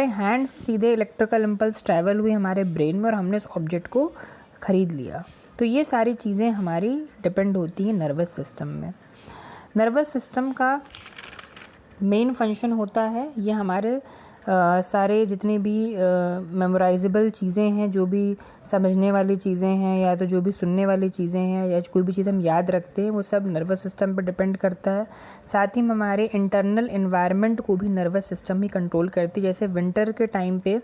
Hand से सीधे electrical impulse travel हुई हमारे ब्रेन में और हमने उस ऑब्जेक्ट को ख़रीद लिया। तो ये सारी चीज़ें हमारी डिपेंड होती हैं नर्वस सिस्टम में। नर्वस सिस्टम का मेन फंक्शन होता है ये हमारे सारे जितने भी मेमोराइजेबल चीज़ें हैं, जो भी समझने वाली चीज़ें हैं या तो जो भी सुनने वाली चीज़ें हैं या कोई भी चीज़ हम याद रखते हैं, वो सब नर्वस सिस्टम पर डिपेंड करता है। साथ ही हमारे इंटरनल एनवायरनमेंट को भी नर्वस सिस्टम ही कंट्रोल करती है। जैसे विंटर के टाइम पे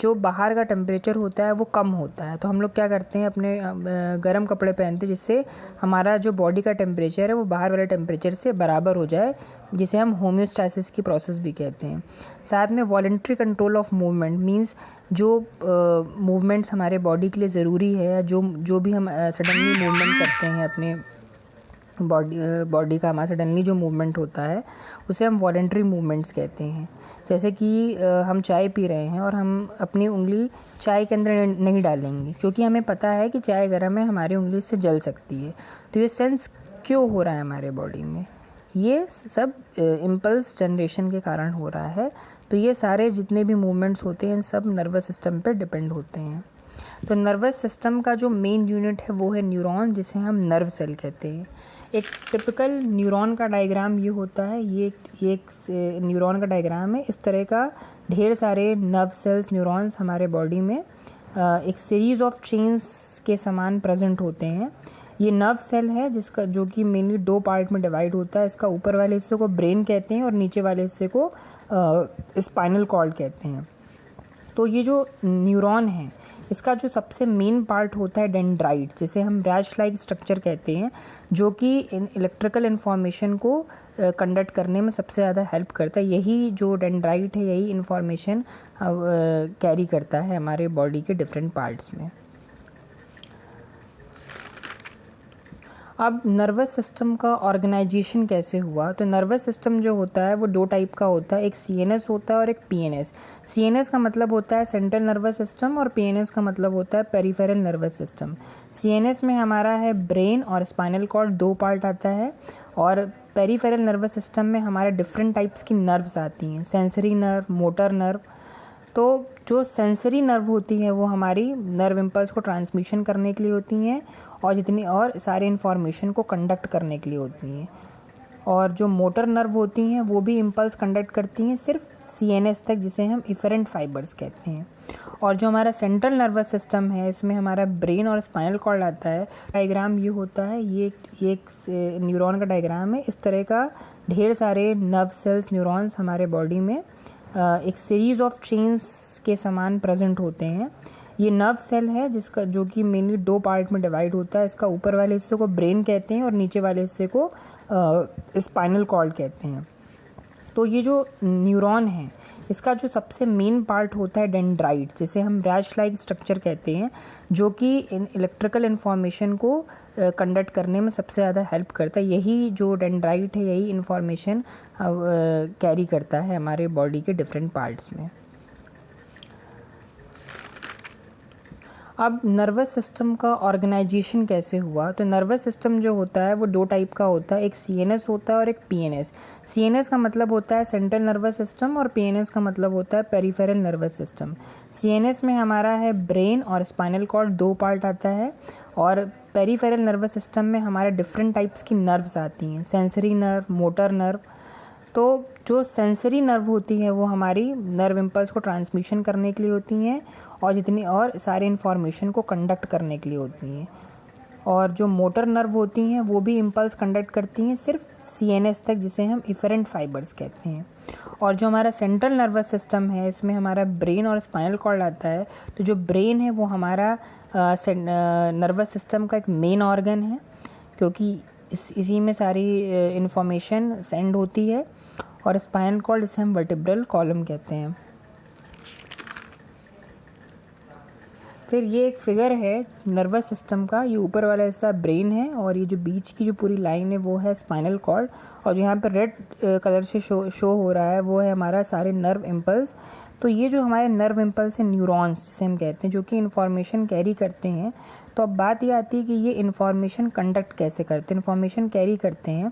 जो बाहर का टेम्परेचर होता है वो कम होता है, तो हम लोग क्या करते हैं, अपने गर्म कपड़े पहनते हैं जिससे हमारा जो बॉडी का टेम्परेचर है वो बाहर वाले टेम्परेचर से बराबर हो जाए, जिसे हम होम्योस्टैसिस की प्रोसेस भी कहते हैं। साथ में voluntary control of movement means जो मूवमेंट्स हमारे बॉडी के लिए ज़रूरी है, जो भी हम सडनली मूवमेंट करते हैं अपने बॉडी का, हमारा सडनली जो मूवमेंट होता है उसे हम वॉलंटरी मूवमेंट्स कहते हैं। जैसे कि हम चाय पी रहे हैं और हम अपनी उंगली चाय के अंदर नहीं डालेंगे क्योंकि हमें पता है कि चाय गर्म है, हमारी उंगली इससे जल सकती है। तो ये सेंस क्यों हो रहा है हमारे बॉडी में, ये सब इम्पल्स जनरेशन के कारण हो रहा है। तो ये सारे जितने भी मूवमेंट्स होते हैं सब नर्वस सिस्टम पे डिपेंड होते हैं। तो नर्वस सिस्टम का जो मेन यूनिट है वो है न्यूरॉन, जिसे हम नर्व सेल कहते हैं। एक टिपिकल न्यूरॉन का डायग्राम ये होता है, ये एक न्यूरॉन का डायग्राम है। इस तरह का ढेर सारे नर्व सेल्स, न्यूरॉन्स हमारे बॉडी में एक सीरीज़ ऑफ चेन्स के समान प्रेजेंट होते हैं। ये नर्व सेल है जिसका जो कि मेनली 2 पार्ट में डिवाइड होता है। इसका ऊपर वाले हिस्से को ब्रेन कहते हैं और नीचे वाले हिस्से को स्पाइनल कॉर्ड कहते हैं। तो ये जो न्यूरॉन है इसका जो सबसे मेन पार्ट होता है डेंड्राइट, जिसे हम रैश लाइक स्ट्रक्चर कहते हैं, जो कि इलेक्ट्रिकल इन्फॉर्मेशन को कंडक्ट करने में सबसे ज़्यादा हेल्प करता है। यही जो डेंड्राइट है यही इन्फॉर्मेशन कैरी करता है हमारे बॉडी के डिफरेंट पार्ट्स में। अब नर्वस सिस्टम का ऑर्गेनाइजेशन कैसे हुआ, तो नर्वस सिस्टम जो होता है वो 2 टाइप का होता है, एक सीएनएस होता है और एक पीएनएस। सीएनएस का मतलब होता है सेंट्रल नर्वस सिस्टम और पीएनएस का मतलब होता है पेरिफेरल नर्वस सिस्टम। सीएनएस में हमारा है ब्रेन और स्पाइनल कॉर्ड, 2 पार्ट आता है, और पेरिफेरल नर्वस सिस्टम में हमारे डिफरेंट टाइप्स की नर्व्स आती हैं, सेंसरी नर्व, मोटर नर्व। तो जो सेंसरी नर्व होती है वो हमारी नर्व इम्पल्स को ट्रांसमिशन करने के लिए होती हैं और जितनी और सारे इन्फॉर्मेशन को कंडक्ट करने के लिए होती हैं। और जो मोटर नर्व होती हैं वो भी इम्पल्स कंडक्ट करती हैं सिर्फ सीएनएस तक, जिसे हम इफरेंट फाइबर्स कहते हैं। और जो हमारा सेंट्रल नर्वस सिस्टम है इसमें हमारा ब्रेन और स्पाइनल कॉर्ड आता है। डायग्राम ये होता है, ये एक न्यूरॉन का डायग्राम है। इस तरह का ढेर सारे नर्व सेल्स, न्यूरॉन्स हमारे बॉडी में एक सीरीज़ ऑफ चेन्स के समान प्रेजेंट होते हैं। ये नर्व सेल है जिसका जो कि मेनली 2 पार्ट में डिवाइड होता है। इसका ऊपर वाले हिस्से को ब्रेन कहते हैं और नीचे वाले हिस्से को स्पाइनल कॉर्ड कहते हैं। तो ये जो न्यूरॉन है इसका जो सबसे मेन पार्ट होता है डेंड्राइट, जिसे हम रैश लाइक स्ट्रक्चर कहते हैं, जो कि इलेक्ट्रिकल इन्फॉर्मेशन को कंडक्ट करने में सबसे ज़्यादा हेल्प करता है। यही जो डेंड्राइट है यही इन्फॉर्मेशन कैरी करता है हमारे बॉडी के डिफरेंट पार्ट्स में। अब नर्वस सिस्टम का ऑर्गेनाइजेशन कैसे हुआ, तो नर्वस सिस्टम जो होता है वो 2 टाइप का होता है, एक सीएनएस होता है और एक पीएनएस। सीएनएस का मतलब होता है सेंट्रल नर्वस सिस्टम और पीएनएस का मतलब होता है पेरिफेरल नर्वस सिस्टम। सीएनएस में हमारा है ब्रेन और स्पाइनल कॉर्ड, 2 पार्ट आता है, और पेरिफेरल नर्वस सिस्टम में हमारे डिफरेंट टाइप्स की नर्व्स आती हैं, सेंसरी नर्व, मोटर नर्व। तो जो सेंसरी नर्व होती है वो हमारी नर्व इम्पल्स को ट्रांसमिशन करने के लिए होती हैं और जितनी और सारे इन्फॉर्मेशन को कंडक्ट करने के लिए होती हैं। और जो मोटर नर्व होती हैं वो भी इम्पल्स कंडक्ट करती हैं सिर्फ सीएनएस तक, जिसे हम इफरेंट फाइबर्स कहते हैं। और जो हमारा सेंट्रल नर्वस सिस्टम है इसमें हमारा ब्रेन और स्पाइनल कॉर्ड आता है। तो जो ब्रेन है वो हमारा नर्वस सिस्टम का एक मेन ऑर्गन है, क्योंकि इसी में सारी इन्फॉर्मेशन सेंड होती है। और स्पाइनल कॉर्ड इसे हम वर्टिब्रल कॉलम कहते हैं। फिर ये एक फिगर है नर्वस सिस्टम का, ये ऊपर वाला हिस्सा ब्रेन है और ये जो बीच की जो पूरी लाइन है वो है स्पाइनल कॉर्ड, और जो यहाँ पर रेड कलर से शो हो रहा है वो है हमारा सारे नर्व इम्पल्स। तो ये जो हमारे नर्व इम्पल्स हैं, न्यूरॉन्स जिसे हम कहते हैं, जो कि इन्फॉर्मेशन कैरी करते हैं। तो अब बात ये आती है कि ये इन्फॉर्मेशन कंडक्ट कैसे करते हैं, इन्फॉर्मेशन कैरी करते हैं।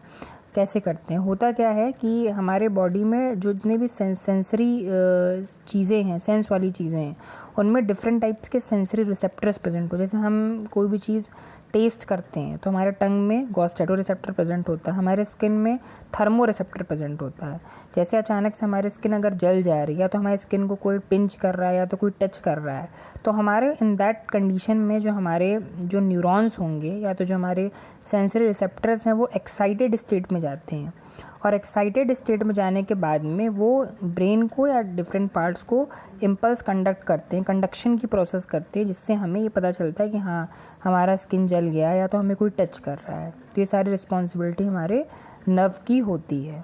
कैसे करते हैं। होता क्या है कि हमारे बॉडी में जो जितने भी सेंसरी चीज़ें हैं, सेंस वाली चीज़ें हैं, उनमें डिफरेंट टाइप्स के सेंसरी रिसेप्टर्स प्रेजेंट हो। जैसे हम कोई भी चीज़ टेस्ट करते हैं तो हमारे टंग में गॉस्टेटो रिसेप्टर प्रेजेंट होता है, हमारे स्किन में थर्मो रिसेप्टर प्रेजेंट होता है। जैसे अचानक से हमारी स्किन अगर जल जा रही है या तो हमारी स्किन को कोई पिंच कर रहा है या तो कोई टच कर रहा है, तो हमारे इन दैट कंडीशन में जो हमारे जो न्यूरॉन्स होंगे या तो जो हमारे सेंसरी रिसेप्टर्स हैं वो एक्साइटेड स्टेट में जाते हैं, और एक्साइटेड स्टेट में जाने के बाद में वो ब्रेन को या डिफरेंट पार्ट्स को इम्पल्स कंडक्ट करते हैं, कंडक्शन की प्रोसेस करते हैं, जिससे हमें ये पता चलता है कि हाँ हमारा स्किन जल गया या तो हमें कोई टच कर रहा है। तो ये सारी रिस्पॉन्सिबिलिटी हमारे नर्व की होती है।